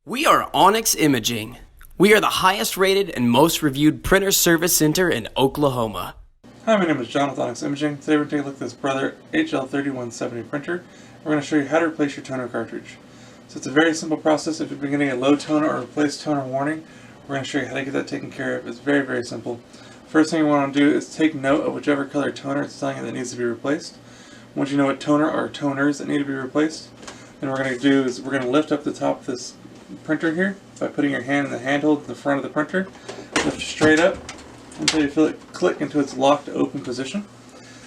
We are Onyx Imaging. We are the highest rated and most reviewed printer service center in Oklahoma. Hi, my name is John with Onyx Imaging. Today we're going to take a look at this Brother HL3170 printer. We're going to show you how to replace your toner cartridge. So it's a very simple process. If you've been getting a low toner or replace toner warning, we're going to show you how to get that taken care of. It's very, very simple. First thing you want to do is take note of whichever color toner it's telling you that needs to be replaced. Once you know what toner or toners that need to be replaced, then what we're going to do is we're going to lift up the top of this printer here by putting your hand in the handhold at the front of the printer. Lift straight up until you feel it click into its locked open position.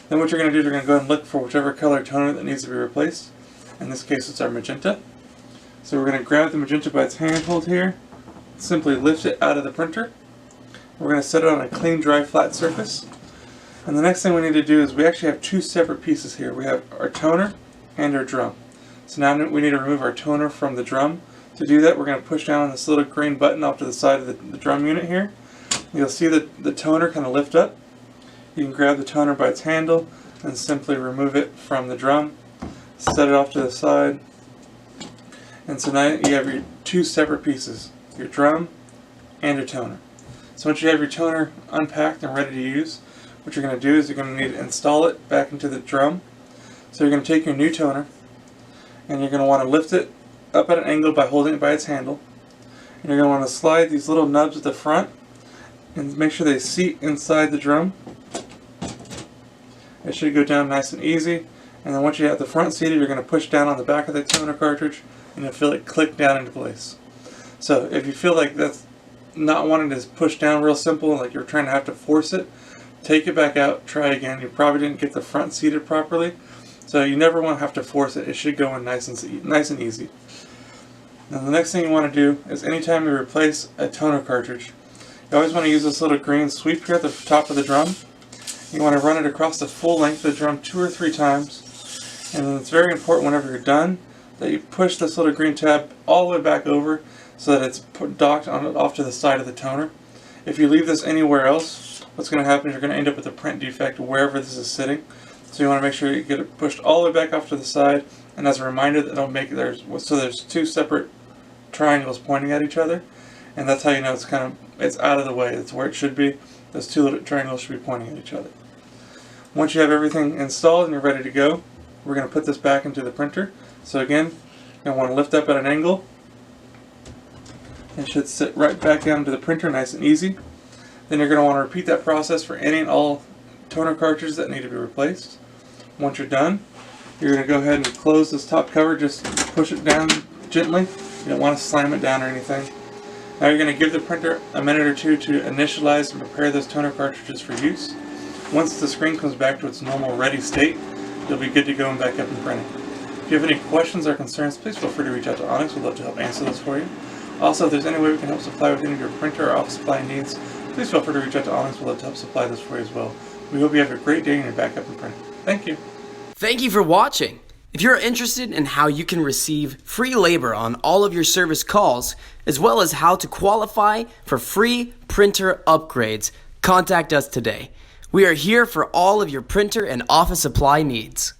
Then what you're going to do is you're going to go and look for whichever color toner that needs to be replaced. In this case it's our magenta. So we're going to grab the magenta by its handhold here, simply lift it out of the printer. We're going to set it on a clean, dry, flat surface. And the next thing we need to do is we actually have two separate pieces here. We have our toner and our drum. So now we need to remove our toner from the drum. To do that, we're going to push down on this little green button off to the side of the drum unit here. You'll see that the toner kind of lift up. You can grab the toner by its handle and simply remove it from the drum. Set it off to the side. And so now you have your two separate pieces, your drum and your toner. So once you have your toner unpacked and ready to use, what you're going to do is you're going to need to install it back into the drum. So you're going to take your new toner and you're going to want to lift it up at an angle by holding it by its handle. And you're going to want to slide these little nubs at the front and make sure they seat inside the drum. It should go down nice and easy. And then once you have the front seated, you're going to push down on the back of the toner cartridge and you'll feel it click down into place. So if you feel like that's not wanting to push down real simple, like you're trying to have to force it, take it back out, try again. You probably didn't get the front seated properly. So you never want to have to force it. It should go in nice and easy. Now the next thing you want to do is anytime you replace a toner cartridge, you always want to use this little green sweep here at the top of the drum. You want to run it across the full length of the drum 2 or 3 times. And then it's very important whenever you're done that you push this little green tab all the way back over so that it's docked off to the side of the toner. If you leave this anywhere else, what's going to happen is you're going to end up with a print defect wherever this is sitting. So you want to make sure you get it pushed all the way back off to the side, and as a reminder that it'll make there's two separate triangles pointing at each other, and that's how you know it's out of the way. It's where it should be. Those two little triangles should be pointing at each other. Once you have everything installed and you're ready to go, we're going to put this back into the printer. So again, you're going to want to lift up at an angle. It should sit right back down to the printer nice and easy. Then you're going to want to repeat that process for any and all toner cartridges that need to be replaced. Once you're done, you're going to go ahead and close this top cover. Just push it down gently. You don't want to slam it down or anything. Now you're going to give the printer a minute or two to initialize and prepare those toner cartridges for use. Once the screen comes back to its normal ready state, you'll be good to go and back up and printing. If you have any questions or concerns, please feel free to reach out to Onyx. We'd love to help answer those for you. Also, if there's any way we can help supply with any of your printer or office supply needs, please feel free to reach out to Onyx. We'd love to help supply this for you as well. We hope you have a great day and you're back up and printing. Thank you. Thank you for watching. If you're interested in how you can receive free labor on all of your service calls, as well as how to qualify for free printer upgrades, contact us today. We are here for all of your printer and office supply needs.